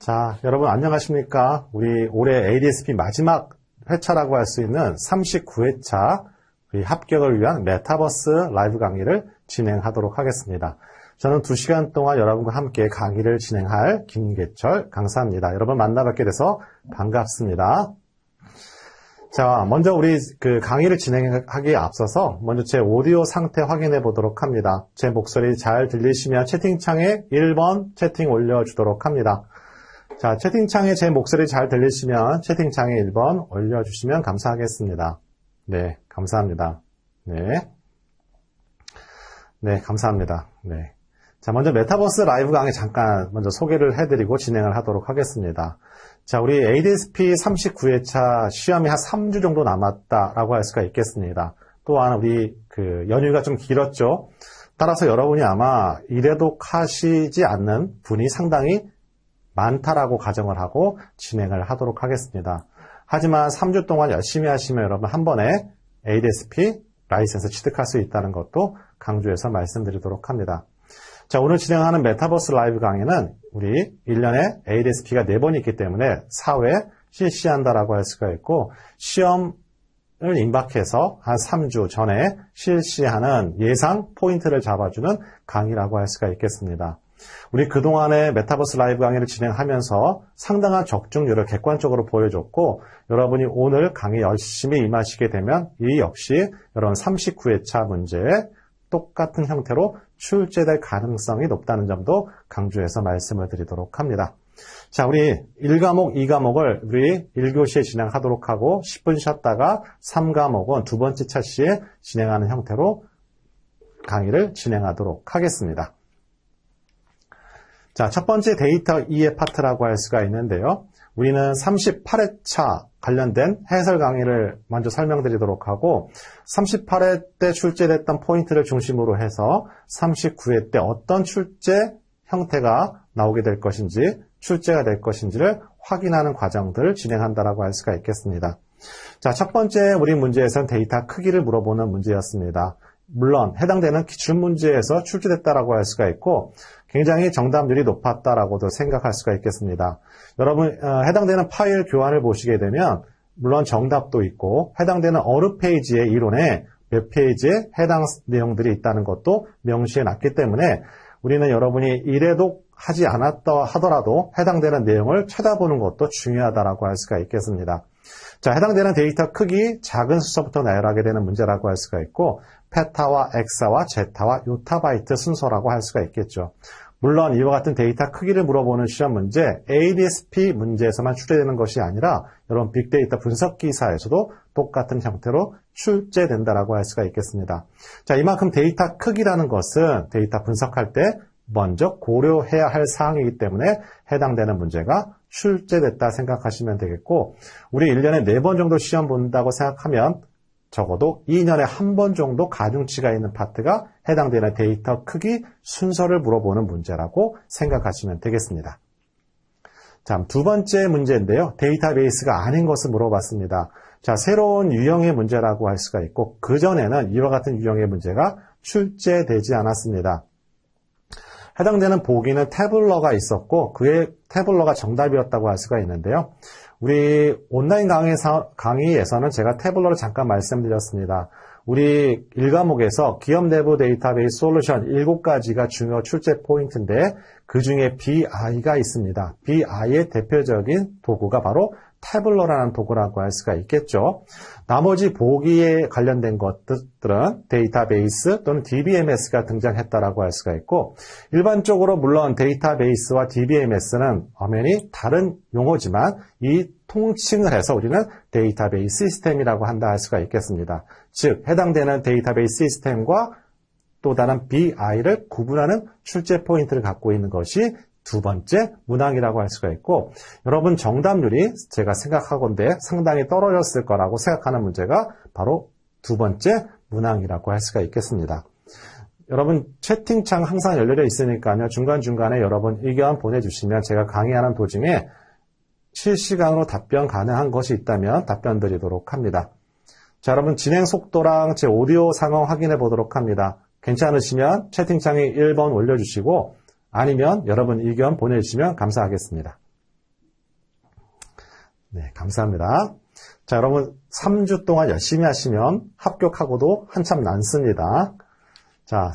자, 여러분 안녕하십니까? 우리 올해 ADSP 마지막 회차라고 할 수 있는 39회차 우리 합격을 위한 메타버스 라이브 강의를 진행하도록 하겠습니다. 저는 2시간 동안 여러분과 함께 강의를 진행할 김계철 강사입니다. 여러분 만나뵙게 돼서 반갑습니다. 자, 먼저 우리 강의를 진행하기에 앞서서 먼저 제 오디오 상태 확인해 보도록 합니다. 제 목소리 잘 들리시면 채팅창에 1번 채팅 올려주도록 합니다. 자, 채팅창에 제 목소리 잘 들리시면 채팅창에 1번 올려주시면 감사하겠습니다. 네, 감사합니다. 네. 네, 감사합니다. 네. 자, 먼저 메타버스 라이브 강의 잠깐 먼저 소개를 해드리고 진행을 하도록 하겠습니다. 자, 우리 ADSP 39회차 시험이 한 3주 정도 남았다라고 할 수가 있겠습니다. 또한 우리 연휴가 좀 길었죠. 따라서 여러분이 아마 이래독하시지 않는 분이 상당히 많다라고 가정을 하고 진행을 하도록 하겠습니다. 하지만 3주 동안 열심히 하시면 여러분 한 번에 ADSP 라이센스 취득할 수 있다는 것도 강조해서 말씀드리도록 합니다. 자, 오늘 진행하는 메타버스 라이브 강의는 우리 1년에 ADSP가 4번이 있기 때문에 4회 실시한다라고 할 수가 있고 시험을 임박해서 한 3주 전에 실시하는 예상 포인트를 잡아주는 강의라고 할 수가 있겠습니다. 우리 그동안의 메타버스 라이브 강의를 진행하면서 상당한 적중률을 객관적으로 보여줬고 여러분이 오늘 강의 열심히 임하시게 되면 이 역시 여러분 39회차 문제에 똑같은 형태로 출제될 가능성이 높다는 점도 강조해서 말씀을 드리도록 합니다. 자, 우리 1과목, 2과목을 우리 1교시에 진행하도록 하고 10분 쉬었다가 3과목은 두 번째 차 시에 진행하는 형태로 강의를 진행하도록 하겠습니다. 자, 첫 번째 데이터 이해 파트라고 할 수가 있는데요. 우리는 38회차 관련된 해설 강의를 먼저 설명드리도록 하고 38회 때 출제됐던 포인트를 중심으로 해서 39회 때 어떤 출제 형태가 나오게 될 것인지 출제가 될 것인지를 확인하는 과정들을 진행한다라고 할 수가 있겠습니다. 자, 첫 번째 우리 문제에서는 데이터 크기를 물어보는 문제였습니다. 물론 해당되는 기출문제에서 출제됐다라고 할 수가 있고 굉장히 정답률이 높았다라고도 생각할 수가 있겠습니다. 여러분 해당되는 파일 교환을 보시게 되면 물론 정답도 있고 해당되는 어느 페이지의 이론에 몇 페이지에 해당 내용들이 있다는 것도 명시해 놨기 때문에 우리는 여러분이 이래독하지 않았다 하더라도 해당되는 내용을 찾아보는 것도 중요하다라고 할 수가 있겠습니다. 자, 해당되는 데이터 크기 작은 숫자부터 나열하게 되는 문제라고 할 수가 있고 페타와 엑사와 제타와 요타바이트 순서라고 할 수가 있겠죠. 물론 이와 같은 데이터 크기를 물어보는 시험 문제 ADSP 문제에서만 출제되는 것이 아니라 여러분 빅데이터 분석 기사에서도 똑같은 형태로 출제된다라고 할 수가 있겠습니다. 자, 이만큼 데이터 크기라는 것은 데이터 분석할 때 먼저 고려해야 할 사항이기 때문에 해당되는 문제가 출제됐다 생각하시면 되겠고 우리 1년에 4번 정도 시험 본다고 생각하면 적어도 2년에 한 번 정도 가중치가 있는 파트가 해당되는 데이터 크기 순서를 물어보는 문제라고 생각하시면 되겠습니다. 자, 두 번째 문제인데요. 데이터베이스가 아닌 것을 물어봤습니다. 자, 새로운 유형의 문제라고 할 수가 있고 그전에는 이와 같은 유형의 문제가 출제되지 않았습니다. 해당되는 보기는 태블러가 있었고 그의 태블러가 정답이었다고 할 수가 있는데요. 우리 온라인 강의에서는 제가 태블러를 잠깐 말씀드렸습니다. 우리 1과목에서 기업 내부 데이터베이스 솔루션 7가지가 중요 출제 포인트인데 그 중에 BI가 있습니다. BI의 대표적인 도구가 바로 태블러라는 도구라고 할 수가 있겠죠. 나머지 보기에 관련된 것들은 데이터베이스 또는 DBMS가 등장했다라고 할 수가 있고 일반적으로 물론 데이터베이스와 DBMS는 엄연히 다른 용어지만 이 통칭을 해서 우리는 데이터베이스 시스템이라고 한다 할 수가 있겠습니다. 즉 해당되는 데이터베이스 시스템과 또 다른 BI를 구분하는 출제 포인트를 갖고 있는 것이 두 번째 문항이라고 할 수가 있고 여러분 정답률이 제가 생각하건대 상당히 떨어졌을 거라고 생각하는 문제가 바로 두 번째 문항이라고 할 수가 있겠습니다. 여러분 채팅창 항상 열려 있으니까요. 중간중간에 여러분 의견 보내주시면 제가 강의하는 도중에 실시간으로 답변 가능한 것이 있다면 답변 드리도록 합니다. 자, 여러분 진행 속도랑 제 오디오 상황 확인해 보도록 합니다. 괜찮으시면 채팅창에 1번 올려주시고 아니면 여러분 의견 보내주시면 감사하겠습니다. 네, 감사합니다. 자, 여러분 3주 동안 열심히 하시면 합격하고도 한참 남습니다. 자,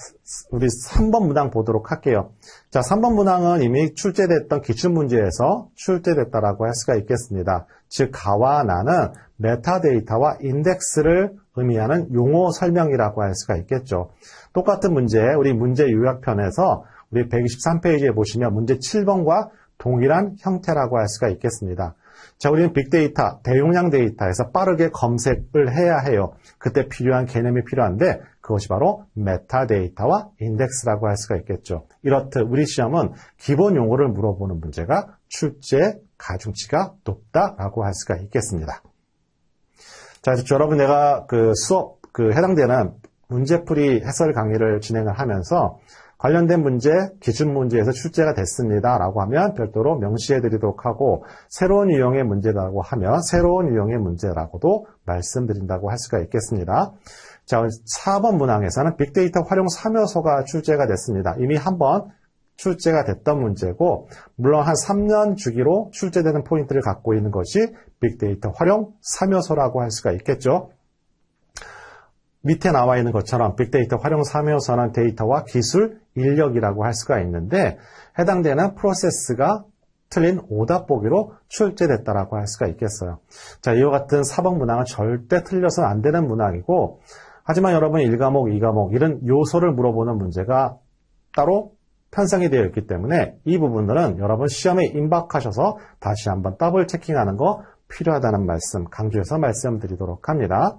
우리 3번 문항 보도록 할게요. 자, 3번 문항은 이미 출제됐던 기출문제에서 출제됐다라고 할 수가 있겠습니다. 즉, 가와 나는 메타데이터와 인덱스를 의미하는 용어 설명이라고 할 수가 있겠죠. 똑같은 문제, 우리 문제 요약편에서 우리 123페이지에 보시면 문제 7번과 동일한 형태라고 할 수가 있겠습니다. 자, 우리는 빅데이터, 대용량 데이터에서 빠르게 검색을 해야 해요. 그때 필요한 개념이 필요한데 그것이 바로 메타데이터와 인덱스라고 할 수가 있겠죠. 이렇듯 우리 시험은 기본 용어를 물어보는 문제가 출제 가중치가 높다라고 할 수가 있겠습니다. 자, 여러분 내가 수업 해당되는 문제풀이 해설 강의를 진행을 하면서 관련된 문제, 기출문제에서 출제가 됐습니다 라고 하면 별도로 명시해 드리도록 하고, 새로운 유형의 문제라고 하면 새로운 유형의 문제라고도 말씀드린다고 할 수가 있겠습니다. 자, 4번 문항에서는 빅데이터 활용 3요소가 출제가 됐습니다. 이미 한번 출제가 됐던 문제고, 물론 한 3년 주기로 출제되는 포인트를 갖고 있는 것이 빅데이터 활용 3요소라고 할 수가 있겠죠. 밑에 나와 있는 것처럼 빅데이터 활용 3요소는 데이터와 기술, 인력이라고 할 수가 있는데 해당되는 프로세스가 틀린 오답 보기로 출제됐다라고 할 수가 있겠어요. 자, 이와 같은 4번 문항은 절대 틀려서는 안 되는 문항이고, 하지만 여러분 1과목, 2과목 이런 요소를 물어보는 문제가 따로 편성이 되어 있기 때문에 이 부분들은 여러분 시험에 임박하셔서 다시 한번 더블 체킹하는 거 필요하다는 말씀 강조해서 말씀드리도록 합니다.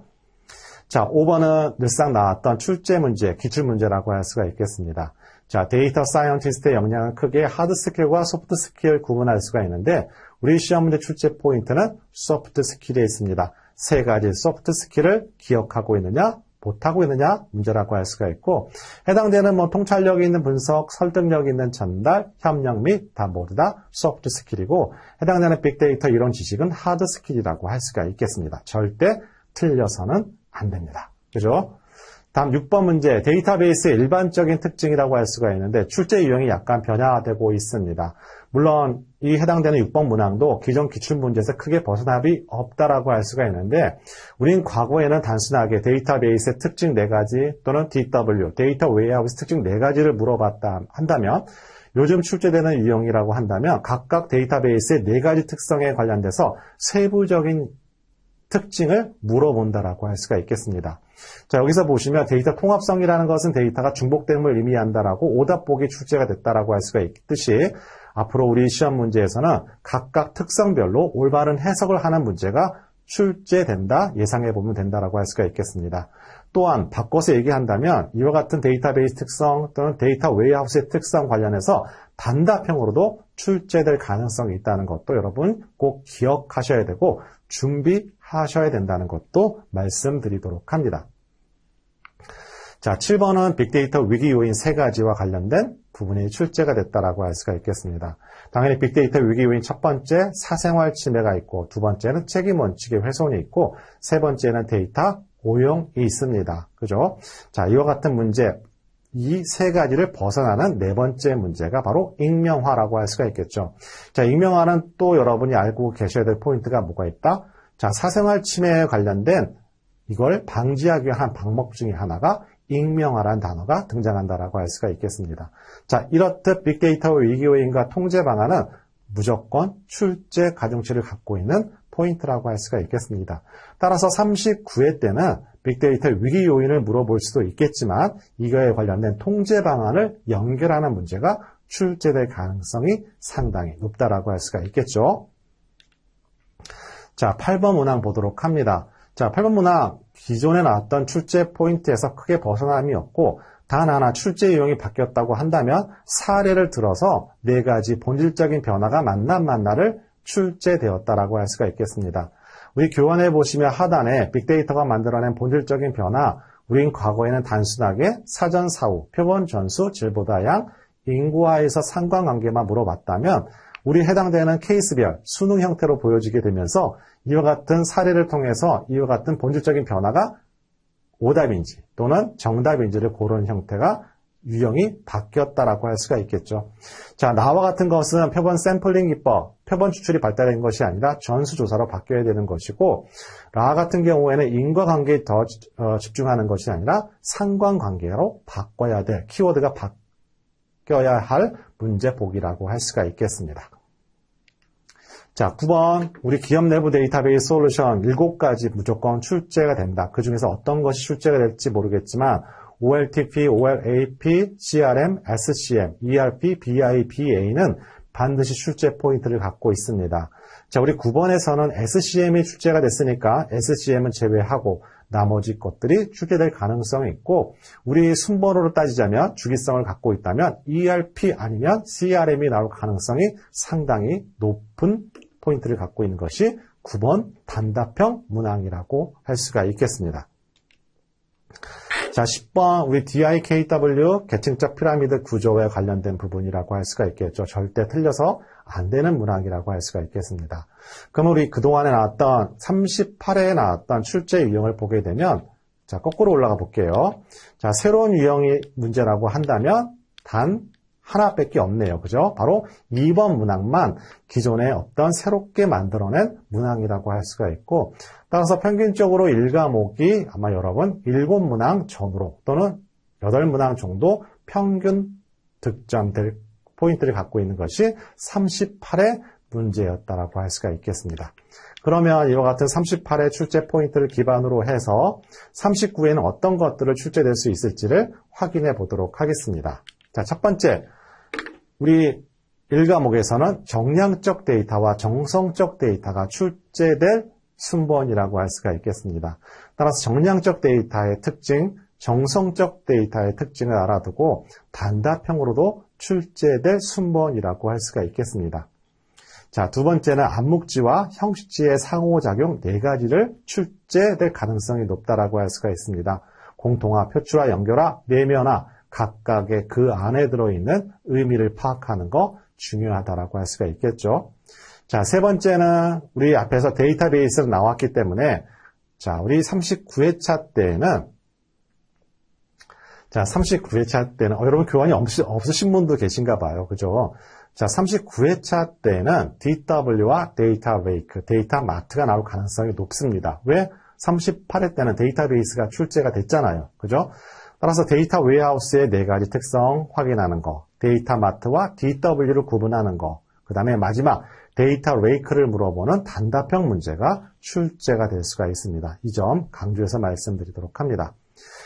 자, 5번은 늘상 나왔던 출제 문제, 기출 문제라고 할 수가 있겠습니다. 자, 데이터 사이언티스트의 역량은 크게 하드 스킬과 소프트 스킬 구분할 수가 있는데 우리 시험 문제 출제 포인트는 소프트 스킬에 있습니다. 세 가지 소프트 스킬을 기억하고 있느냐, 못하고 있느냐 문제라고 할 수가 있고, 해당되는 통찰력 있는 분석, 설득력 있는 전달, 협력 및 다 모두 다 소프트 스킬이고, 해당되는 빅데이터 이론 지식은 하드 스킬이라고 할 수가 있겠습니다. 절대 틀려서는 안 됩니다. 그죠? 다음 6번 문제, 데이터베이스의 일반적인 특징이라고 할 수가 있는데 출제 유형이 약간 변화되고 있습니다. 물론 이 해당되는 6번 문항도 기존 기출문제에서 크게 벗어남이 없다라고 할 수가 있는데 우린 과거에는 단순하게 데이터베이스의 특징 4가지 또는 DW, 데이터 웨어하우스 특징 4가지를 물어봤다 한다면 요즘 출제되는 유형이라고 한다면 각각 데이터베이스의 4가지 특성에 관련돼서 세부적인 특징을 물어본다라고 할 수가 있겠습니다. 자, 여기서 보시면 데이터 통합성이라는 것은 데이터가 중복됨을 의미한다라고 오답 보기 출제가 됐다라고 할 수가 있듯이 앞으로 우리 시험 문제에서는 각각 특성별로 올바른 해석을 하는 문제가 출제된다, 예상해 보면 된다라고 할 수가 있겠습니다. 또한 바꿔서 얘기한다면 이와 같은 데이터베이스 특성 또는 데이터 웨어하우스의 특성 관련해서 단답형으로도 출제될 가능성이 있다는 것도 여러분 꼭 기억하셔야 되고 준비하셔야 된다는 것도 말씀드리도록 합니다. 자, 7번은 빅데이터 위기 요인 3가지와 관련된 부분이 출제가 됐다라고 할 수가 있겠습니다. 당연히 빅데이터 위기 요인 첫 번째 사생활 침해가 있고, 두 번째는 책임 원칙의 훼손이 있고, 세 번째는 데이터 오용이 있습니다. 그죠? 자, 이와 같은 문제, 이 3가지를 벗어나는 4번째 문제가 바로 익명화라고 할 수가 있겠죠. 자, 익명화는 또 여러분이 알고 계셔야 될 포인트가 뭐가 있다? 자, 사생활 침해에 관련된 이걸 방지하기 위한 방법 중에 하나가 익명화라는 단어가 등장한다라고 할 수가 있겠습니다. 자, 이렇듯 빅데이터 위기 요인과 통제 방안은 무조건 출제 가중치를 갖고 있는 포인트라고 할 수가 있겠습니다. 따라서 39회 때는 빅데이터 위기 요인을 물어볼 수도 있겠지만 이거에 관련된 통제 방안을 연결하는 문제가 출제될 가능성이 상당히 높다라고 할 수가 있겠죠. 자, 8번 문항 보도록 합니다. 자, 8번 문항 기존에 나왔던 출제 포인트에서 크게 벗어남이 없고 단 하나 출제 유형이 바뀌었다고 한다면 사례를 들어서 4가지 본질적인 변화가 만나를 출제되었다라고 할 수가 있겠습니다. 우리 교환해 보시면 하단에 빅데이터가 만들어낸 본질적인 변화, 우린 과거에는 단순하게 사전 사후, 표본 전수, 질보다 양, 인구화에서 상관관계만 물어봤다면 우리 해당되는 케이스별 수능 형태로 보여지게 되면서 이와 같은 사례를 통해서 이와 같은 본질적인 변화가 오답인지 또는 정답인지를 고르는 형태가 유형이 바뀌었다라고 할 수가 있겠죠. 자, 나와 같은 것은 표본 샘플링 기법, 표본 추출이 발달된 것이 아니라 전수조사로 바뀌어야 되는 것이고, 라 같은 경우에는 인과관계에 더 집중하는 것이 아니라 상관관계로 바꿔야 될, 키워드가 바뀌어야 할 문제폭이라고 할 수가 있겠습니다. 자, 9번 우리 기업 내부 데이터베이스 솔루션 7가지 무조건 출제가 된다. 그 중에서 어떤 것이 출제가 될지 모르겠지만 OLTP, OLAP, CRM, SCM, ERP, BI, BA는 반드시 출제 포인트를 갖고 있습니다. 자, 우리 9번에서는 SCM이 출제가 됐으니까 SCM은 제외하고 나머지 것들이 출제될 가능성이 있고, 우리 순번호로 따지자면 주기성을 갖고 있다면 ERP 아니면 CRM이 나올 가능성이 상당히 높은 포인트를 갖고 있는 것이 9번 단답형 문항이라고 할 수가 있겠습니다. 자, 10번 우리 DIKW 계층적 피라미드 구조에 관련된 부분이라고 할 수가 있겠죠. 절대 틀려서 안 되는 문항이라고 할 수가 있겠습니다. 그럼 우리 그동안에 나왔던 38회에 나왔던 출제 유형을 보게 되면, 자, 거꾸로 올라가 볼게요. 자, 새로운 유형이 문제라고 한다면 단 하나밖에 없네요. 그죠? 바로 2번 문항만 기존에 없던 새롭게 만들어낸 문항이라고 할 수가 있고, 따라서 평균적으로 1과목이 아마 여러분 7문항 전후로 또는 8문항 정도 평균 득점될 포인트를 갖고 있는 것이 38의 문제였다라고 할 수가 있겠습니다. 그러면 이와 같은 38의 출제 포인트를 기반으로 해서 39에는 어떤 것들을 출제될 수 있을지를 확인해 보도록 하겠습니다. 자, 첫 번째, 우리 1과목에서는 정량적 데이터와 정성적 데이터가 출제될 순번이라고 할 수가 있겠습니다. 따라서 정량적 데이터의 특징, 정성적 데이터의 특징을 알아두고 단답형으로도 출제될 순번이라고 할 수가 있겠습니다. 자, 두 번째는 암묵지와 형식지의 상호작용 4가지를 출제될 가능성이 높다라고 할 수가 있습니다. 공통화, 표출화, 연결화, 내면화, 각각의 그 안에 들어있는 의미를 파악하는 거 중요하다라고 할 수가 있겠죠. 자, 세 번째는 우리 앞에서 데이터베이스가 나왔기 때문에, 자, 우리 39회차 때는, 자, 39회차 때는, 여러분 교환이 없으신 분도 계신가 봐요. 그죠? 자, 39회차 때는 DW와 데이터 웨이크, 데이터 마트가 나올 가능성이 높습니다. 왜? 38회 때는 데이터베이스가 출제가 됐잖아요. 그죠? 따라서 데이터 웨어하우스의 4가지 특성 확인하는 거, 데이터 마트와 DW를 구분하는 거, 그 다음에 마지막 데이터 레이크를 물어보는 단답형 문제가 출제가 될 수가 있습니다. 이 점 강조해서 말씀드리도록 합니다.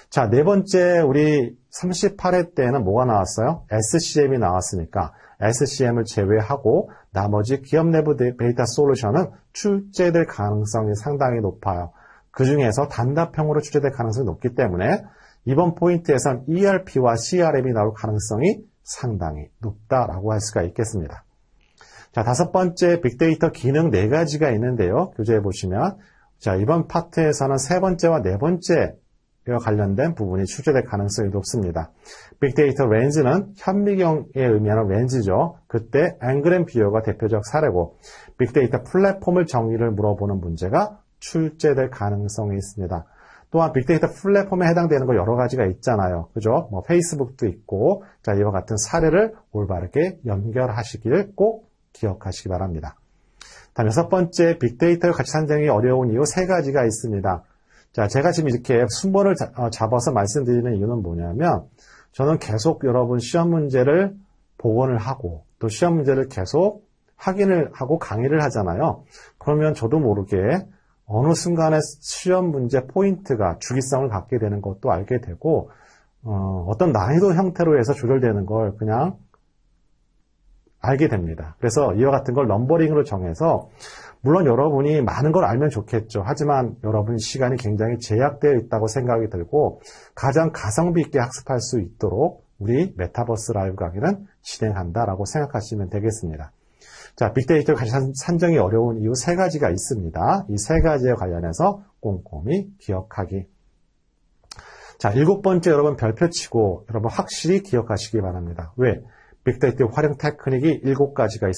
자, 네 번째 우리 38회 때는 뭐가 나왔어요? SCM이 나왔으니까 SCM을 제외하고 나머지 기업 내부 데이터 솔루션은 출제될 가능성이 상당히 높아요. 그 중에서 단답형으로 출제될 가능성이 높기 때문에 이번 포인트에선 ERP와 CRM이 나올 가능성이 상당히 높다라고 할 수가 있겠습니다. 자, 다섯 번째 빅데이터 기능 4가지가 있는데요. 교재에 보시면, 자, 이번 파트에서는 세 번째와 네 번째와 관련된 부분이 출제될 가능성이 높습니다. 빅데이터 렌즈는 현미경에 의미하는 렌즈죠. 그때 앵그램 비어가 대표적 사례고, 빅데이터 플랫폼을 정의를 물어보는 문제가 출제될 가능성이 있습니다. 또한 빅데이터 플랫폼에 해당되는 거 여러 가지가 있잖아요. 그죠? 뭐 페이스북도 있고, 자, 이와 같은 사례를 올바르게 연결하시기를 꼭 기억하시기 바랍니다. 다음 6번째, 빅데이터를 같이 산정이 어려운 이유 3가지가 있습니다. 자, 제가 지금 이렇게 순번을 잡아서 말씀드리는 이유는 뭐냐면, 저는 계속 여러분 시험 문제를 복원을 하고, 또 시험 문제를 계속 확인을 하고 강의를 하잖아요. 그러면 저도 모르게 어느 순간에 시험 문제 포인트가 주기성을 갖게 되는 것도 알게 되고, 어떤 난이도 형태로 해서 조절되는 걸 그냥 알게 됩니다. 그래서 이와 같은 걸 넘버링으로 정해서, 물론 여러분이 많은 걸 알면 좋겠죠. 하지만 여러분 시간이 굉장히 제약되어 있다고 생각이 들고, 가장 가성비 있게 학습할 수 있도록 우리 메타버스 라이브 강의는 진행한다라고 생각하시면 되겠습니다. 자, 빅데이터를 같이 산정이 어려운 이유 3가지가 있습니다. 이 3가지에 관련해서 꼼꼼히 기억하기. 자, 7번째 여러분 별표 치고 여러분 확실히 기억하시기 바랍니다. 왜? 빅데이터 활용 테크닉이 7가지가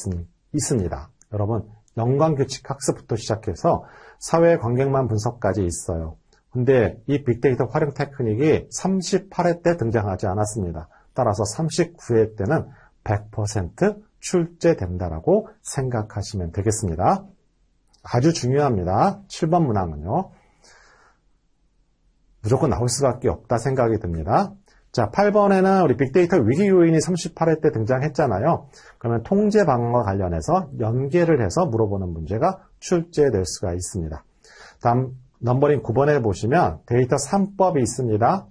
있습니다. 여러분, 연관규칙 학습부터 시작해서 사회 관계망 분석까지 있어요. 근데 이 빅데이터 활용 테크닉이 38회 때 등장하지 않았습니다. 따라서 39회 때는 100% 출제된다라고 생각하시면 되겠습니다. 아주 중요합니다. 7번 문항은요. 무조건 나올 수밖에 없다 생각이 듭니다. 자, 8번에는 우리 빅데이터 위기 요인이 38회 때 등장했잖아요. 그러면 통제 방안과 관련해서 연계를 해서 물어보는 문제가 출제될 수가 있습니다. 다음 넘버링 9번에 보시면 데이터 3법이 있습니다.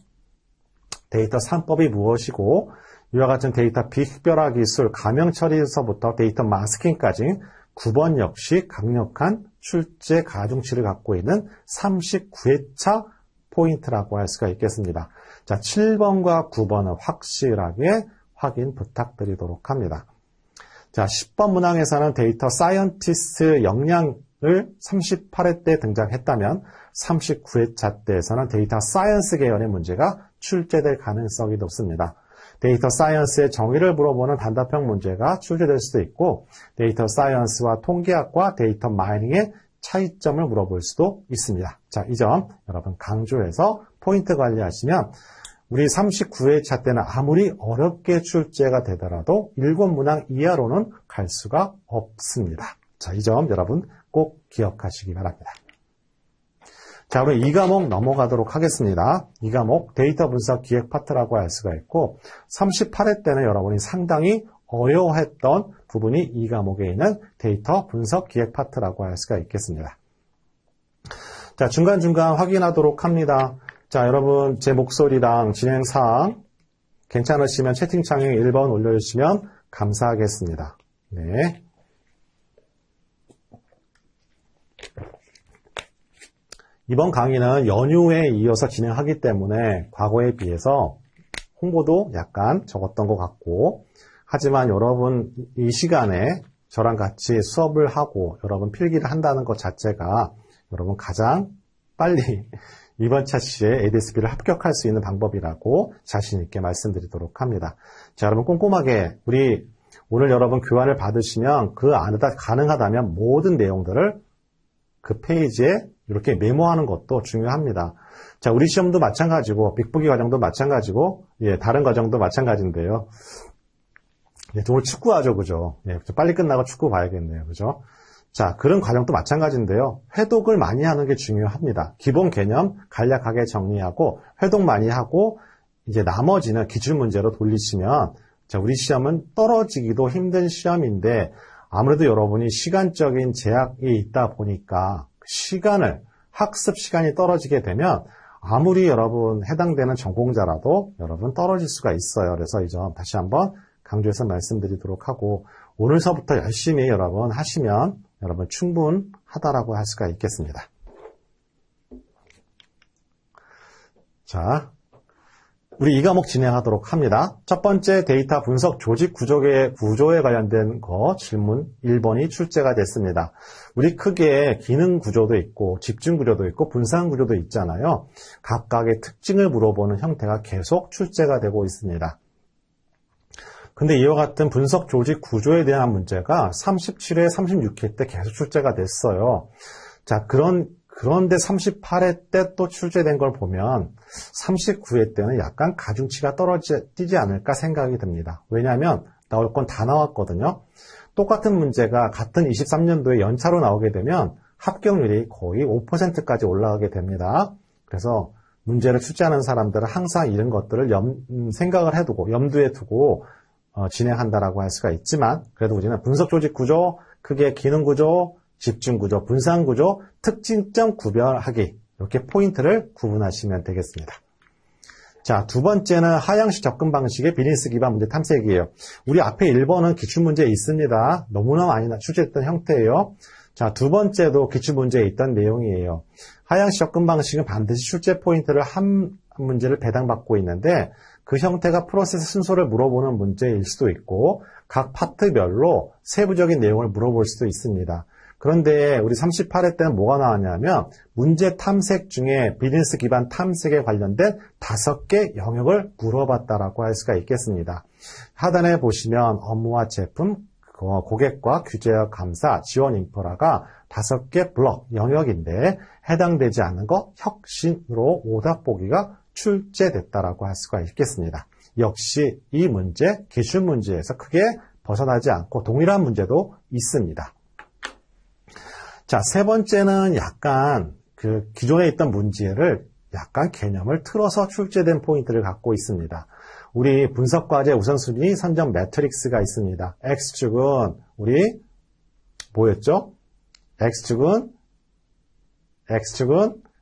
데이터 3법이 무엇이고 이와 같은 데이터 비식별화 기술, 가명 처리에서부터 데이터 마스킹까지 9번 역시 강력한 출제 가중치를 갖고 있는 39회차 포인트라고 할 수가 있겠습니다. 자, 7번과 9번은 확실하게 확인 부탁드리도록 합니다. 자, 10번 문항에서는 데이터 사이언티스트 역량을 38회 때 등장했다면 39회차 때에서는 데이터 사이언스 계열의 문제가 출제될 가능성이 높습니다. 데이터 사이언스의 정의를 물어보는 단답형 문제가 출제될 수도 있고 데이터 사이언스와 통계학과 데이터 마이닝의 차이점을 물어볼 수도 있습니다. 자, 이 점 여러분 강조해서 포인트 관리하시면 우리 39회차 때는 아무리 어렵게 출제가 되더라도 7문항 이하로는 갈 수가 없습니다. 자, 이 점 여러분 꼭 기억하시기 바랍니다. 자, 그럼 2과목 넘어가도록 하겠습니다. 2과목 데이터 분석 기획 파트라고 할 수가 있고 38회 때는 여러분이 상당히 어려워했던 부분이 2과목에 있는 데이터 분석 기획 파트라고 할 수가 있겠습니다. 자, 중간중간 확인하도록 합니다. 자, 여러분 제 목소리랑 진행사항 괜찮으시면 채팅창에 1번 올려주시면 감사하겠습니다. 네. 이번 강의는 연휴에 이어서 진행하기 때문에 과거에 비해서 홍보도 약간 적었던 것 같고 하지만 여러분 이 시간에 저랑 같이 수업을 하고 여러분 필기를 한다는 것 자체가 여러분 가장 빨리 이번 차시에 ADSB를 합격할 수 있는 방법이라고 자신 있게 말씀드리도록 합니다. 자, 여러분 꼼꼼하게 우리 오늘 여러분 교환을 받으시면 그 안에다 가능하다면 모든 내용들을 그 페이지에 이렇게 메모하는 것도 중요합니다. 자, 우리 시험도 마찬가지고 빅보기 과정도 마찬가지고 다른 과정도 마찬가지인데요. 오늘 축구하죠, 그죠? 빨리 끝나고 축구 봐야겠네요, 그죠? 자, 그런 과정도 마찬가지인데요. 회독을 많이 하는 게 중요합니다. 기본 개념 간략하게 정리하고 회독 많이 하고 이제 나머지는 기출 문제로 돌리시면 자, 우리 시험은 떨어지기도 힘든 시험인데 아무래도 여러분이 시간적인 제약이 있다 보니까 학습 시간이 떨어지게 되면 아무리 여러분 해당되는 전공자라도 여러분 떨어질 수가 있어요. 그래서 이 점 다시 한번 강조해서 말씀드리도록 하고 오늘서부터 열심히 여러분 하시면 여러분 충분하다라고 할 수가 있겠습니다. 자, 우리 이 과목 진행하도록 합니다. 첫 번째 데이터 분석 조직 구조에 관련된 질문 1번이 출제가 됐습니다. 우리 크게 기능 구조도 있고 집중 구조도 있고 분산 구조도 있잖아요. 각각의 특징을 물어보는 형태가 계속 출제가 되고 있습니다. 근데 이와 같은 분석 조직 구조에 대한 문제가 37회, 36회 때 계속 출제가 됐어요. 자, 그런데 38회 때 또 출제된 걸 보면 39회 때는 약간 가중치가 떨어지지 않을까 생각이 듭니다. 왜냐하면 나올 건 다 나왔거든요. 똑같은 문제가 같은 23년도에 연차로 나오게 되면 합격률이 거의 5%까지 올라가게 됩니다. 그래서 문제를 출제하는 사람들은 항상 이런 것들을 생각을 해두고 염두에 두고 진행한다라고 할 수가 있지만 그래도 우리는 분석 조직 구조, 크게 기능 구조, 집중 구조, 분산 구조, 특징점 구별하기 이렇게 포인트를 구분하시면 되겠습니다. 자, 두 번째는 하향식 접근 방식의 비즈니스 기반 문제 탐색이에요. 우리 앞에 1번은 기출문제에 있습니다. 너무나 많이 출제했던 형태예요. 자, 두 번째도 기출문제에 있던 내용이에요. 하향식 접근 방식은 반드시 출제 포인트를 한 문제를 배당받고 있는데 그 형태가 프로세스 순서를 물어보는 문제일 수도 있고 각 파트별로 세부적인 내용을 물어볼 수도 있습니다. 그런데 우리 38회 때는 뭐가 나왔냐면 문제 탐색 중에 비즈니스 기반 탐색에 관련된 5개 영역을 물어봤다라고 할 수가 있겠습니다. 하단에 보시면 업무와 제품, 고객과 규제와 감사, 지원 인프라가 5개 블록 영역인데 해당되지 않는 거 혁신으로 오답 보기가 출제됐다라고 할 수가 있겠습니다. 역시 이 문제, 기출 문제에서 크게 벗어나지 않고 동일한 문제도 있습니다. 자, 세 번째는 약간 기존에 있던 문제를 약간 개념을 틀어서 출제된 포인트를 갖고 있습니다. 우리 분석과제 우선순위 선정 매트릭스가 있습니다. X축은 우리 뭐였죠? X축은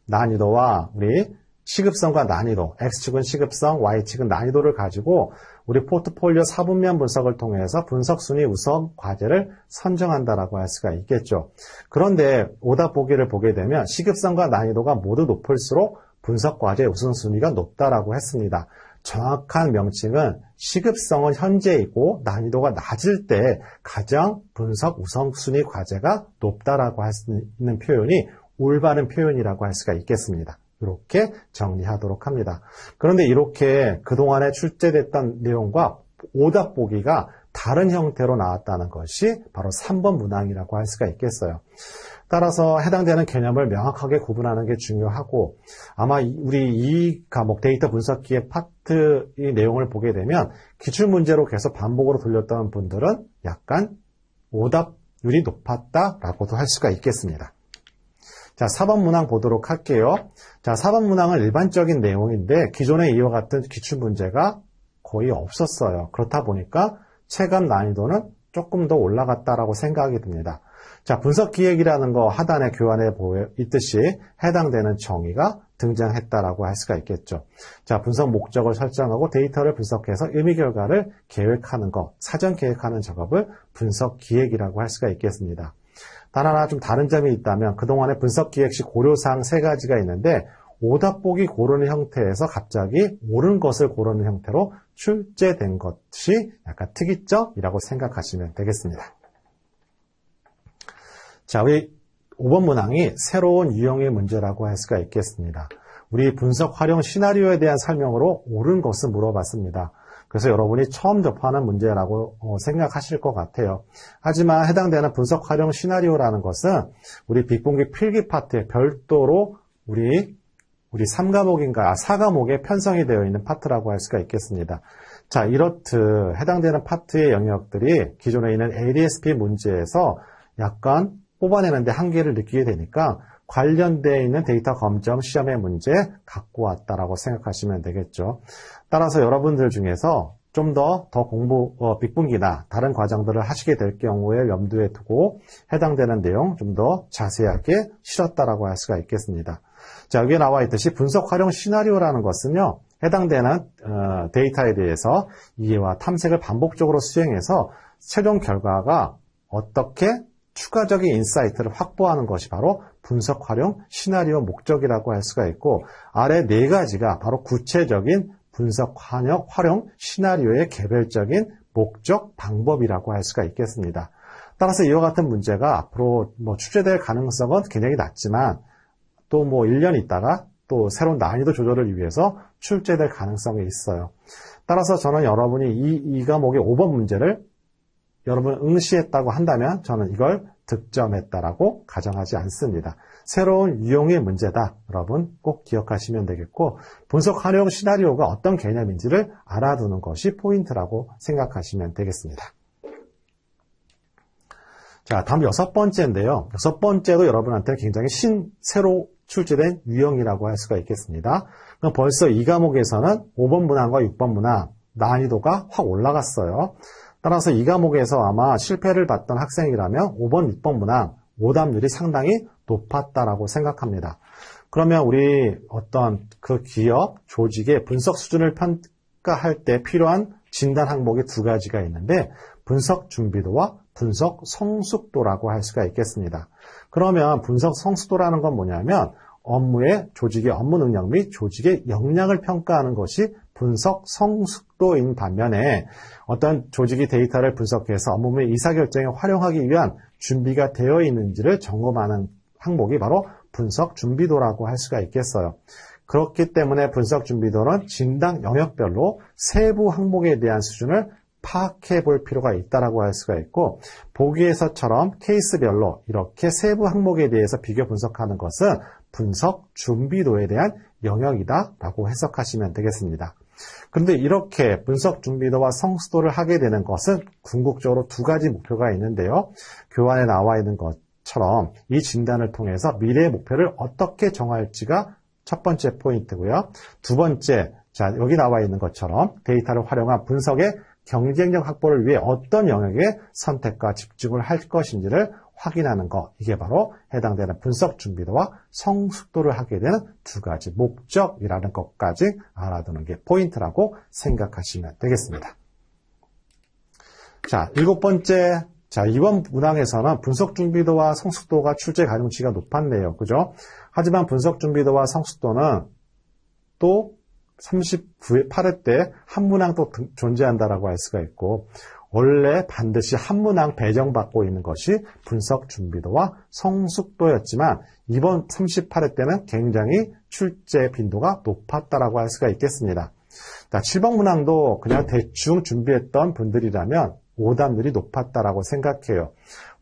난이도와 우리 시급성과 난이도, X축은 시급성, Y축은 난이도를 가지고 우리 포트폴리오 4분면 분석을 통해서 분석순위 우선 과제를 선정한다라고 할 수가 있겠죠. 그런데 오답 보기를 보게 되면 시급성과 난이도가 모두 높을수록 분석과제 우선순위가 높다라고 했습니다. 정확한 명칭은 시급성은 현재이고 난이도가 낮을 때 가장 분석 우선순위 과제가 높다라고 할 수 있는 표현이 올바른 표현이라고 할 수가 있겠습니다. 이렇게 정리하도록 합니다. 그런데 이렇게 그동안에 출제됐던 내용과 오답 보기가 다른 형태로 나왔다는 것이 바로 3번 문항이라고 할 수가 있겠어요. 따라서 해당되는 개념을 명확하게 구분하는 게 중요하고 아마 우리 이 과목 데이터 분석기의 파트의 내용을 보게 되면 기출문제로 계속 반복으로 돌렸던 분들은 약간 오답률이 높았다라고도 할 수가 있겠습니다. 자, 4번 문항 보도록 할게요. 자, 4번 문항은 일반적인 내용인데 기존에 이와 같은 기출문제가 거의 없었어요. 그렇다 보니까 체감 난이도는 조금 더 올라갔다라고 생각이 듭니다. 자, 분석기획이라는 거 하단에 교환에 있듯이 해당되는 정의가 등장했다라고 할 수가 있겠죠. 자, 분석 목적을 설정하고 데이터를 분석해서 의미 결과를 계획하는 것, 사전 계획하는 작업을 분석기획이라고 할 수가 있겠습니다. 단 하나 좀 다른 점이 있다면 그동안의 분석기획 시 고려사항 3가지가 있는데 오답 보기 고르는 형태에서 갑자기 옳은 것을 고르는 형태로 출제된 것이 약간 특이점이라고 생각하시면 되겠습니다. 자, 우리 5번 문항이 새로운 유형의 문제라고 할 수가 있겠습니다. 우리 분석 활용 시나리오에 대한 설명으로 옳은 것을 물어봤습니다. 그래서 여러분이 처음 접하는 문제라고 생각하실 것 같아요. 하지만 해당되는 분석 활용 시나리오라는 것은 우리 빅본기 필기 파트에 별도로 우리 4과목에 편성이 되어 있는 파트라고 할 수가 있겠습니다. 자, 이렇듯 해당되는 파트의 영역들이 기존에 있는 ADS-B 문제에서 약간 뽑아내는데 한계를 느끼게 되니까 관련되어 있는 데이터 검정 시험의 문제 갖고 왔다라고 생각하시면 되겠죠. 따라서 여러분들 중에서 좀 더 공부, 빅분기나 다른 과정들을 하시게 될 경우에 염두에 두고 해당되는 내용 좀 더 자세하게 실었다라고 할 수가 있겠습니다. 자, 여기에 나와 있듯이 분석 활용 시나리오라는 것은요, 해당되는 데이터에 대해서 이해와 탐색을 반복적으로 수행해서 최종 결과가 어떻게 추가적인 인사이트를 확보하는 것이 바로 분석 활용 시나리오 목적이라고 할 수가 있고 아래 4가지가 바로 구체적인 분석 활용 시나리오의 개별적인 목적 방법이라고 할 수가 있겠습니다. 따라서 이와 같은 문제가 앞으로 출제될 가능성은 굉장히 낮지만 또 1년 있다가 또 새로운 난이도 조절을 위해서 출제될 가능성이 있어요. 따라서 저는 여러분이 이 과목의 5번 문제를 여러분 응시했다고 한다면 저는 이걸 득점했다라고 가정하지 않습니다. 새로운 유형의 문제다. 여러분 꼭 기억하시면 되겠고 분석 활용 시나리오가 어떤 개념인지를 알아두는 것이 포인트라고 생각하시면 되겠습니다. 자, 다음 6번째인데요. 6번째도 여러분한테 굉장히 새로 출제된 유형이라고 할 수가 있겠습니다. 그럼 벌써 이 과목에서는 5번 문항과 6번 문항 난이도가 확 올라갔어요. 따라서 이 과목에서 아마 실패를 봤던 학생이라면 5번, 6번 문항 오답률이 상당히 높았다라고 생각합니다. 그러면 우리 어떤 그 기업, 조직의 분석 수준을 평가할 때 필요한 진단 항목이 2가지가 있는데 분석 준비도와 분석 성숙도라고 할 수가 있겠습니다. 그러면 분석 성숙도라는 건 뭐냐면 조직의 업무 능력 및 조직의 역량을 평가하는 것이 분석 성숙도인 반면에 어떤 조직이 데이터를 분석해서 업무 및 의사결정에 활용하기 위한 준비가 되어 있는지를 점검하는 항목이 바로 분석 준비도라고 할 수가 있겠어요. 그렇기 때문에 분석 준비도는 진단 영역별로 세부 항목에 대한 수준을 파악해 볼 필요가 있다라고 할 수가 있고 보기에서처럼 케이스별로 이렇게 세부 항목에 대해서 비교 분석하는 것은 분석 준비도에 대한 영역이다라고 해석하시면 되겠습니다. 그런데 이렇게 분석 준비도와 성숙도를 하게 되는 것은 궁극적으로 두 가지 목표가 있는데요. 교환에 나와 있는 것처럼 이 진단을 통해서 미래의 목표를 어떻게 정할지가 첫 번째 포인트고요. 두 번째, 자, 여기 나와 있는 것처럼 데이터를 활용한 분석의 경쟁력 확보를 위해 어떤 영역에 선택과 집중을 할 것인지를 확인하는 것, 이게 바로 해당되는 분석 준비도와 성숙도를 하게 되는 두 가지 목적이라는 것까지 알아두는 게 포인트라고 생각하시면 되겠습니다. 자, 일곱 번째, 자, 이번 문항에서는 분석 준비도와 성숙도가 출제 가중치가 높았네요. 그죠? 하지만 분석 준비도와 성숙도는 또 38회 때 한 문항 또 존재한다라고 할 수가 있고, 원래 반드시 한 문항 배정받고 있는 것이 분석 준비도와 성숙도였지만 이번 38회 때는 굉장히 출제 빈도가 높았다라고 할 수가 있겠습니다. 자, 7번 문항도 그냥 대충 준비했던 분들이라면 오답률이 높았다라고 생각해요.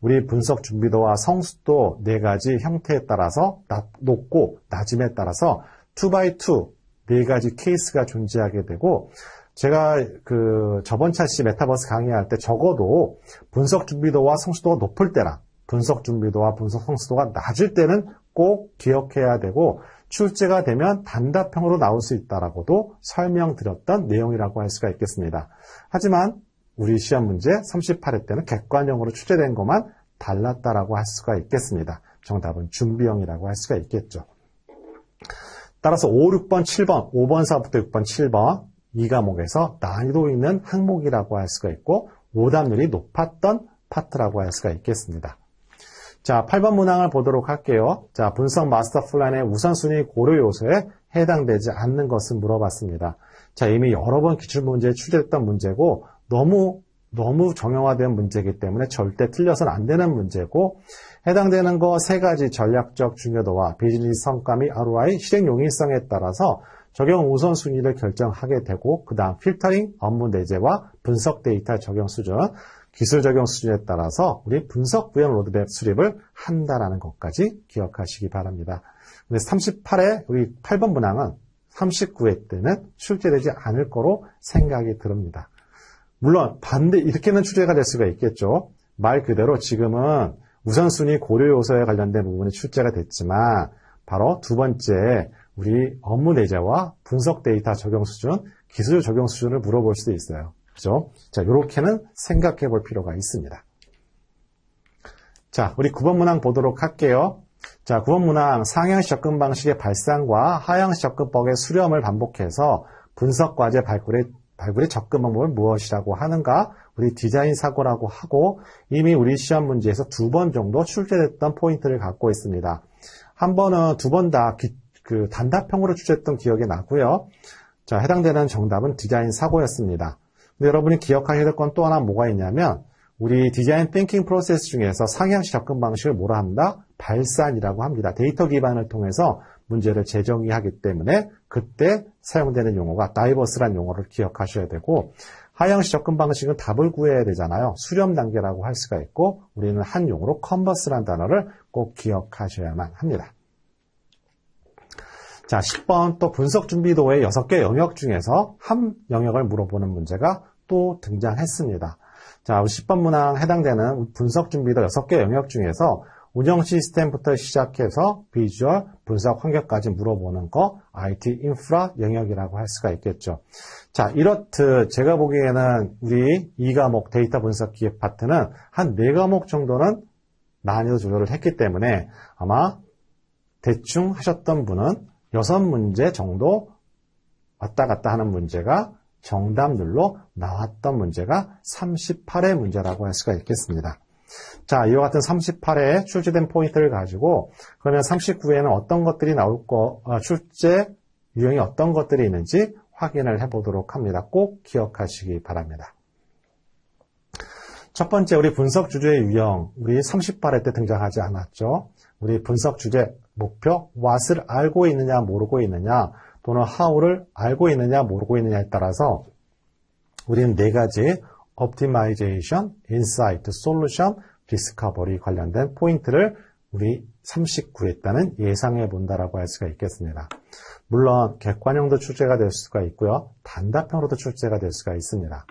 우리 분석 준비도와 성숙도 네 가지 형태에 따라서 높고 낮음에 따라서 2x2 네 가지 케이스가 존재하게 되고, 제가 저번 차시 메타버스 강의할 때 적어도 분석 준비도와 성숙도가 높을 때랑 분석 준비도와 분석 성숙도가 낮을 때는 꼭 기억해야 되고, 출제가 되면 단답형으로 나올 수 있다라고도 설명드렸던 내용이라고 할 수가 있겠습니다. 하지만 우리 시험 문제 38회 때는 객관형으로 출제된 것만 달랐다라고 할 수가 있겠습니다. 정답은 준비형이라고 할 수가 있겠죠. 따라서 5, 6번, 7번, 5번서부터 6번, 7번 이 과목에서 난이도 있는 항목이라고 할 수가 있고 오답률이 높았던 파트라고 할 수가 있겠습니다. 자, 8번 문항을 보도록 할게요. 자, 분석 마스터 플랜의 우선순위 고려 요소에 해당되지 않는 것을 물어봤습니다. 자, 이미 여러 번 기출문제에 출제됐던 문제고 너무 정형화된 문제이기 때문에 절대 틀려서는 안 되는 문제고, 해당되는 거 세 가지 전략적 중요도와 비즈니스 성과 및 ROI, 실행 용이성에 따라서 적용 우선순위를 결정하게 되고, 그 다음 필터링, 업무 내재와 분석 데이터 적용 수준, 기술 적용 수준에 따라서 우리 분석 구현 로드맵 수립을 한다라는 것까지 기억하시기 바랍니다. 근데 38회 우리 8번 문항은 39회 때는 출제되지 않을 거로 생각이 듭니다. 물론 이렇게는 출제가 될 수가 있겠죠. 말 그대로 지금은 우선순위 고려 요소에 관련된 부분이 출제가 됐지만 바로 두 번째 우리 업무 내재와 분석 데이터 적용 수준, 기술 적용 수준을 물어볼 수도 있어요. 그죠? 자, 요렇게는 생각해 볼 필요가 있습니다. 자, 우리 9번 문항 보도록 할게요. 자, 9번 문항 상향시 접근 방식의 발상과 하향시 접근법의 수렴을 반복해서 분석 과제 발굴의 접근 방법은 무엇이라고 하는가? 우리 디자인 사고라고 하고 이미 우리 시험 문제에서 2번 정도 출제됐던 포인트를 갖고 있습니다. 한 번은 2번 다 단답형으로 출제했던 기억이 나고요. 자, 해당되는 정답은 디자인 사고였습니다. 근데 여러분이 기억하셔야 될 건 또 하나 뭐가 있냐면 우리 디자인 띵킹 프로세스 중에서 상향시 접근 방식을 뭐라 합니다? 발산이라고 합니다. 데이터 기반을 통해서 문제를 재정의하기 때문에 그때 사용되는 용어가 다이버스란 용어를 기억하셔야 되고, 하향시 접근 방식은 답을 구해야 되잖아요. 수렴 단계라고 할 수가 있고, 우리는 한 용어로 컨버스란 단어를 꼭 기억하셔야만 합니다. 자, 10번 또 분석 준비도의 6개 영역 중에서 한 영역을 물어보는 문제가 또 등장했습니다. 자, 10번 문항 해당되는 분석 준비도 6개 영역 중에서 운영 시스템부터 시작해서 비주얼, 분석 환경까지 물어보는 거 IT 인프라 영역이라고 할 수가 있겠죠. 자, 이렇듯 제가 보기에는 우리 2과목 데이터 분석 기획 파트는 한 4과목 정도는 난이도 조절을 했기 때문에 아마 대충 하셨던 분은 6문제 정도 왔다 갔다 하는 문제가 정답률로 나왔던 문제가 38회 문제라고 할 수가 있겠습니다. 자, 이와 같은 38회에 출제된 포인트를 가지고 그러면 39회에는 어떤 것들이 출제 유형이 어떤 것들이 있는지 확인을 해보도록 합니다. 꼭 기억하시기 바랍니다. 첫 번째, 우리 분석 주제의 유형, 우리 38회 때 등장하지 않았죠. 우리 분석 주제, 목표, what을 알고 있느냐 모르고 있느냐 또는 how를 알고 있느냐 모르고 있느냐에 따라서 우리는 4가지 optimization, insight, solution, discovery 관련된 포인트를 우리 39회 때는 예상해 본다라고 할 수가 있겠습니다. 물론 객관형도 출제가 될 수가 있고요. 단답형으로도 출제가 될 수가 있습니다.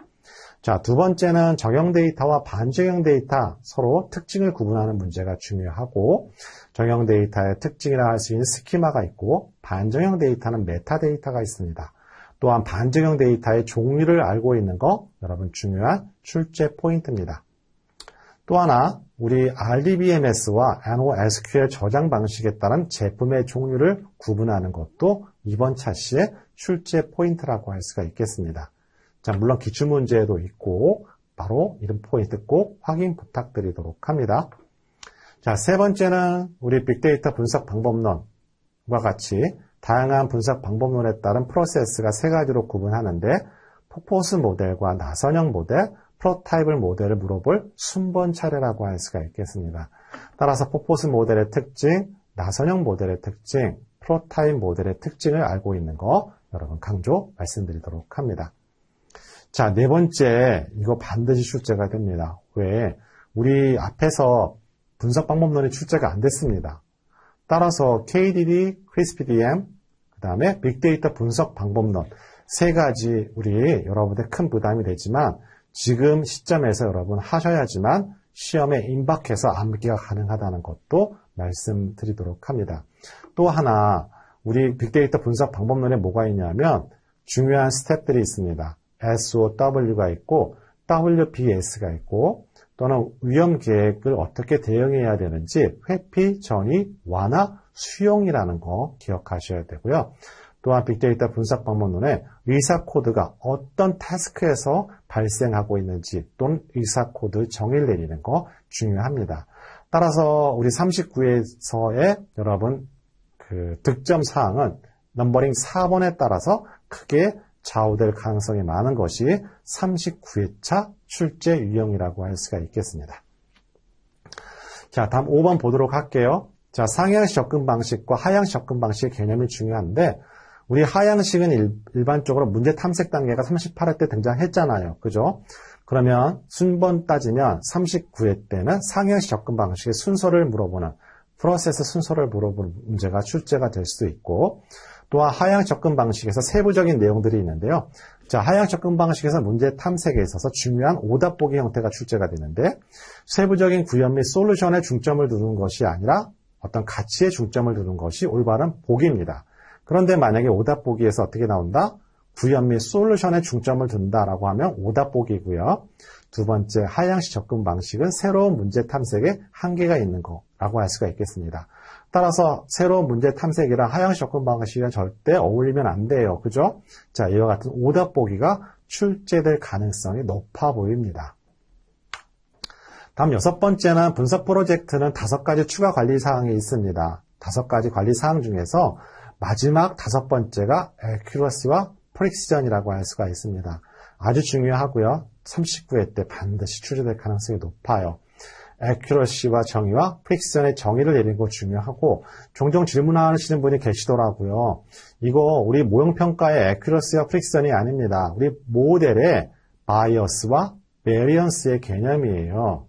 자, 두 번째는 적용 데이터와 반적용 데이터 서로 특징을 구분하는 문제가 중요하고 적용 데이터의 특징이라 할 수 있는 스키마가 있고 반적용 데이터는 메타데이터가 있습니다. 또한 반적용 데이터의 종류를 알고 있는 거 여러분 중요한 출제 포인트입니다. 또 하나 우리 RDBMS와 NoSQL 저장 방식에 따른 제품의 종류를 구분하는 것도 이번 차시의 출제 포인트라고 할 수가 있겠습니다. 자, 물론 기출문제에도 있고 바로 이런 포인트 꼭 확인 부탁드리도록 합니다. 자, 세 번째는 우리 빅데이터 분석 방법론과 같이 다양한 분석 방법론에 따른 프로세스가 세 가지로 구분하는데 폭포수 모델과 나선형 모델, 프로타입을 모델을 물어볼 순번 차례라고 할 수가 있겠습니다. 따라서 폭포수 모델의 특징, 나선형 모델의 특징, 프로타입 모델의 특징을 알고 있는 거 여러분 강조 말씀드리도록 합니다. 자, 네 번째, 이거 반드시 출제가 됩니다. 왜? 우리 앞에서 분석 방법론이 출제가 안 됐습니다. 따라서 KDD, CRISP-DM, 그 다음에 빅데이터 분석 방법론 세 가지 우리 여러분들 큰 부담이 되지만 지금 시점에서 여러분 하셔야지만 시험에 임박해서 암기가 가능하다는 것도 말씀드리도록 합니다. 또 하나, 우리 빅데이터 분석 방법론에 뭐가 있냐면 중요한 스텝들이 있습니다. SOW가 있고 WBS가 있고 또는 위험 계획을 어떻게 대응해야 되는지 회피, 전이, 완화, 수용이라는 거 기억하셔야 되고요. 또한 빅데이터 분석 방법론에 의사 코드가 어떤 태스크에서 발생하고 있는지 또는 의사 코드 정의를 내리는 거 중요합니다. 따라서 우리 39회서의 여러분 그 득점 사항은 넘버링 4번에 따라서 크게 좌우될 가능성이 많은 것이 39회차 출제 유형이라고 할 수가 있겠습니다. 자, 다음 5번 보도록 할게요. 자, 상향식 접근 방식과 하향식 접근 방식의 개념이 중요한데 우리 하향식은 일반적으로 문제 탐색 단계가 38회 때 등장했잖아요. 그죠? 그러면 순번 따지면 39회 때는 상향식 접근 방식의 순서를 물어보는 프로세스 순서를 물어보는 문제가 출제가 될 수 있고 또한 하향 접근 방식에서 세부적인 내용들이 있는데요. 자, 하향 접근 방식에서 문제 탐색에 있어서 중요한 오답 보기 형태가 출제가 되는데 세부적인 구현 및 솔루션에 중점을 두는 것이 아니라 어떤 가치에 중점을 두는 것이 올바른 보기입니다. 그런데 만약에 오답 보기에서 어떻게 나온다? 구현 및 솔루션에 중점을 둔다라고 하면 오답 보기고요. 두 번째, 하향식 접근 방식은 새로운 문제 탐색에 한계가 있는 거라고 할 수가 있겠습니다. 따라서 새로운 문제 탐색이랑 하향식 접근 방식이랑 절대 어울리면 안 돼요. 그죠? 자, 이와 같은 오답 보기가 출제될 가능성이 높아 보입니다. 다음 6번째는 분석 프로젝트는 5가지 추가 관리 사항이 있습니다. 5가지 관리 사항 중에서 마지막 5번째가 accuracy와 precision이라고 할 수가 있습니다. 아주 중요하고요. 39회 때 반드시 출제될 가능성이 높아요. accuracy와 정의와 precision의 정의를 내리는 거 중요하고 종종 질문하시는 분이 계시더라고요. 이거 우리 모형평가의 accuracy와 precision이 아닙니다. 우리 모델의 bias와 variance의 개념이에요.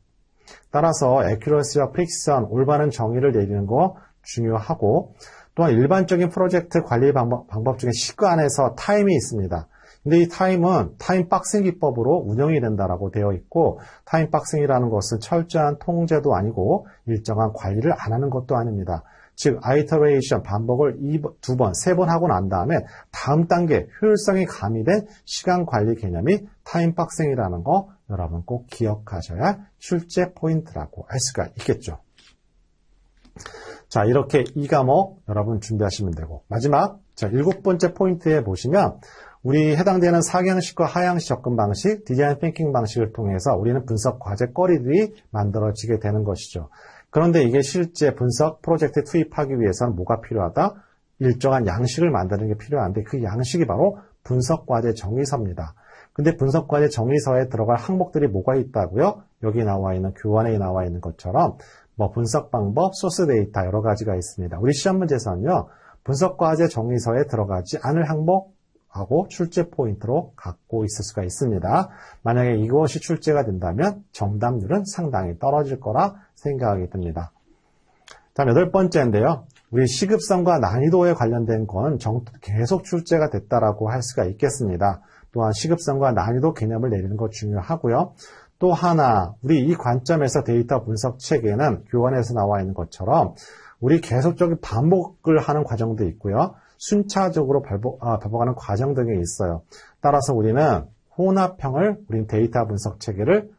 따라서 accuracy와 precision, 올바른 정의를 내리는 거 중요하고 또한 일반적인 프로젝트 관리 방법 중에 시간에서 타임이 있습니다. 근데 이 타임은 타임 박싱 기법으로 운영이 된다라고 되어 있고 타임 박싱이라는 것은 철저한 통제도 아니고 일정한 관리를 안 하는 것도 아닙니다. 즉 아이터레이션 반복을 2번, 3번 하고 난 다음에 다음 단계 효율성이 가미된 시간 관리 개념이 타임 박싱이라는 거 여러분 꼭 기억하셔야 할 출제 포인트라고 할 수가 있겠죠. 자, 이렇게 이 과목 여러분 준비하시면 되고 마지막 자 7번째 포인트에 보시면 우리 해당되는 상향식과 하향식 접근 방식, 디자인 띵킹 방식을 통해서 우리는 분석 과제 거리들이 만들어지게 되는 것이죠. 그런데 이게 실제 분석 프로젝트에 투입하기 위해서는 뭐가 필요하다? 일정한 양식을 만드는 게 필요한데 그 양식이 바로 분석 과제 정의서입니다. 근데 분석 과제 정의서에 들어갈 항목들이 뭐가 있다고요? 여기 나와 있는 교환에 나와 있는 것처럼 뭐 분석 방법, 소스 데이터 여러 가지가 있습니다. 우리 시험 문제에서는요. 분석 과제 정의서에 들어가지 않을 항목하고 출제 포인트로 갖고 있을 수가 있습니다. 만약에 이것이 출제가 된다면 정답률은 상당히 떨어질 거라 생각이 듭니다. 다음 8번째인데요. 우리 시급성과 난이도에 관련된 건 계속 출제가 됐다라고 할 수가 있겠습니다. 또한 시급성과 난이도 개념을 내리는 것 중요하고요. 또 하나, 우리 이 관점에서 데이터 분석 체계는 교환에서 나와 있는 것처럼 우리 계속적인 반복을 하는 과정도 있고요. 순차적으로 반복하는 과정 등이 있어요. 따라서 우리는 혼합형을 우린 데이터 분석 체계를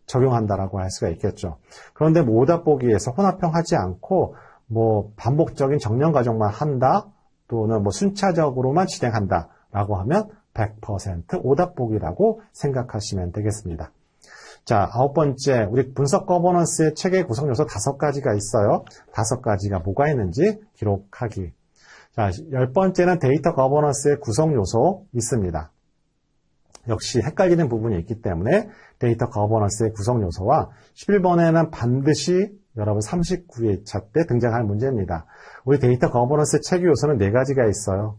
적용한다라고 할 수가 있겠죠. 그런데 오답 보기에서 혼합형 하지 않고 반복적인 정렬 과정만 한다 또는 순차적으로만 진행한다라고 하면 100% 오답 보기라고 생각하시면 되겠습니다. 자, 9번째, 우리 분석 거버넌스의 체계 구성 요소 5가지가 있어요. 5가지가 뭐가 있는지 기록하기. 자, 10번째는 데이터 거버넌스의 구성 요소 있습니다. 역시 헷갈리는 부분이 있기 때문에 데이터 거버넌스의 구성 요소와 11번에는 반드시 여러분 39회차 때 등장할 문제입니다. 우리 데이터 거버넌스 체계 요소는 4가지가 있어요.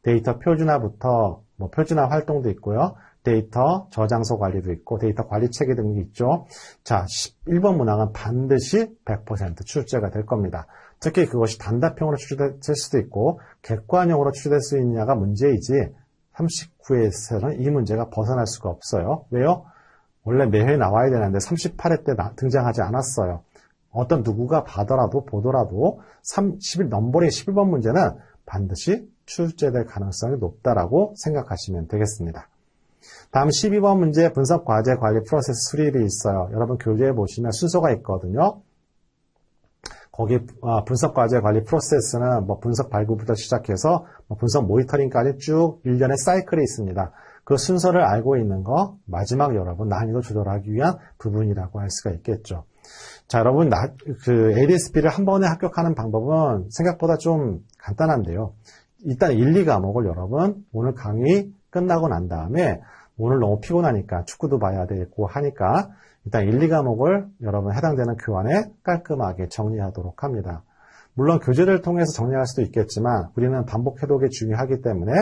데이터 표준화부터 표준화 활동도 있고요. 데이터 저장소 관리도 있고 데이터 관리 체계 등이 있죠. 자, 11번 문항은 반드시 100% 출제가 될 겁니다. 특히 그것이 단답형으로 출제될 수도 있고 객관형으로 출제될 수 있느냐가 문제이지 39회에서는 이 문제가 벗어날 수가 없어요. 왜요? 원래 매회 나와야 되는데 38회 때 등장하지 않았어요. 어떤 누구가 보더라도 넘버링 11번 문제는 반드시 출제될 가능성이 높다라고 생각하시면 되겠습니다. 다음 12번 문제 분석 과제 관리 프로세스 수립이 있어요. 여러분 교재에 보시면 순서가 있거든요. 거기 분석 과제 관리 프로세스는 분석 발굴부터 시작해서 분석 모니터링까지 쭉 일련의 사이클이 있습니다. 그 순서를 알고 있는 거 마지막 여러분 난이도 조절하기 위한 부분이라고 할 수가 있겠죠. 자, 여러분 ADSP를 한 번에 합격하는 방법은 생각보다 좀 간단한데요. 일단 1, 2과목을 여러분 오늘 강의 끝나고 난 다음에 오늘 너무 피곤하니까 축구도 봐야 되고 하니까 일단 1, 2과목을 여러분 해당되는 교환에 깔끔하게 정리하도록 합니다. 물론 교재를 통해서 정리할 수도 있겠지만 우리는 반복 해독이 중요하기 때문에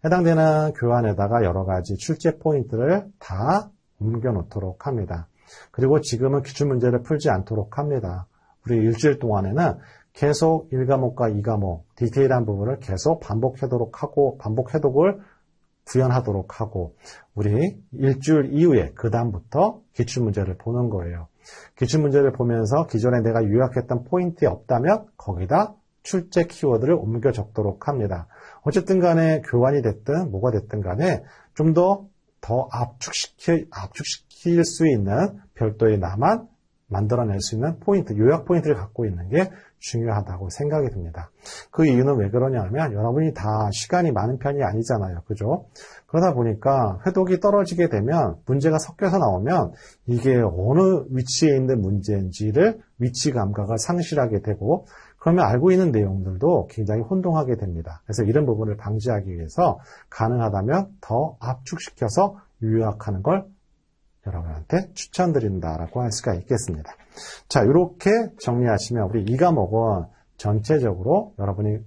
해당되는 교환에다가 여러 가지 출제 포인트를 다 옮겨 놓도록 합니다. 그리고 지금은 기출문제를 풀지 않도록 합니다. 우리 일주일 동안에는 계속 1과목과 2과목 디테일한 부분을 계속 반복 해독을 구현하도록 하고 우리 일주일 이후에 그 다음부터 기출문제를 보는 거예요. 기출문제를 보면서 기존에 내가 요약했던 포인트에 없다면 거기다 출제 키워드를 옮겨 적도록 합니다. 어쨌든 간에 교환이 됐든 뭐가 됐든 간에 좀 더 압축시킬 수 있는 별도의 나만 만들어낼 수 있는 포인트, 요약 포인트를 갖고 있는 게 중요하다고 생각이 듭니다. 그 이유는 왜 그러냐면 여러분이 다 시간이 많은 편이 아니잖아요. 그죠? 그러다 보니까 회독이 떨어지게 되면 문제가 섞여서 나오면 이게 어느 위치에 있는 문제인지를 위치 감각을 상실하게 되고 그러면 알고 있는 내용들도 굉장히 혼동하게 됩니다. 그래서 이런 부분을 방지하기 위해서 가능하다면 더 압축시켜서 요약하는 걸 여러분한테 추천드린다라고 할 수가 있겠습니다. 자, 이렇게 정리하시면 우리 2과목은 전체적으로 여러분이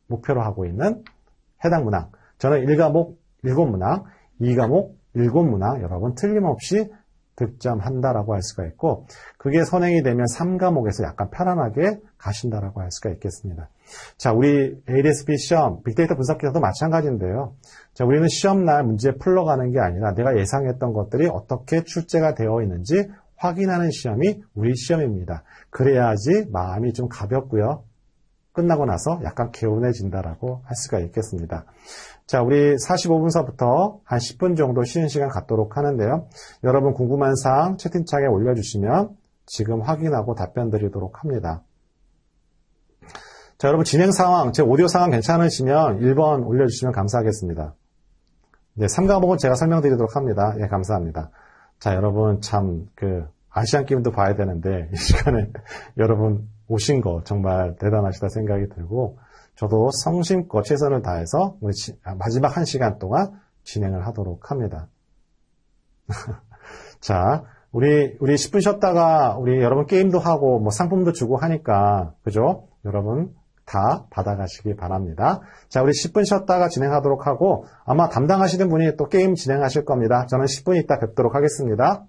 목표로 하고 있는 해당 문항, 저는 1과목 7문항, 2과목 7문항 여러분 틀림없이 득점한다라고 할 수가 있고 그게 선행이 되면 3과목에서 약간 편안하게 가신다라고 할 수가 있겠습니다. 자, 우리 ADSP 시험, 빅데이터 분석기사도 마찬가지인데요. 자, 우리는 시험날 문제 풀러가는 게 아니라 내가 예상했던 것들이 어떻게 출제가 되어 있는지 확인하는 시험이 우리 시험입니다. 그래야지 마음이 좀 가볍고요. 끝나고 나서 약간 개운해진다라고 할 수가 있겠습니다. 자, 우리 45분서부터 한 10분 정도 쉬는 시간 갖도록 하는데요. 여러분 궁금한 사항 채팅창에 올려주시면 지금 확인하고 답변 드리도록 합니다. 자, 여러분 진행 상황, 제 오디오 상황 괜찮으시면 1번 올려주시면 감사하겠습니다. 네, 3과목은 제가 설명드리도록 합니다. 예, 감사합니다. 자, 여러분 참 아시안 게임도 봐야 되는데 이 시간에 여러분 오신 거 정말 대단하시다 생각이 들고 저도 성심껏 최선을 다해서 마지막 1시간 동안 진행을 하도록 합니다. 자, 우리 10분 쉬었다가 우리 여러분 게임도 하고 상품도 주고 하니까 그죠? 여러분 다 받아가시기 바랍니다. 자, 우리 10분 쉬었다가 진행하도록 하고 아마 담당하시는 분이 또 게임 진행하실 겁니다. 저는 10분 있다 뵙도록 하겠습니다.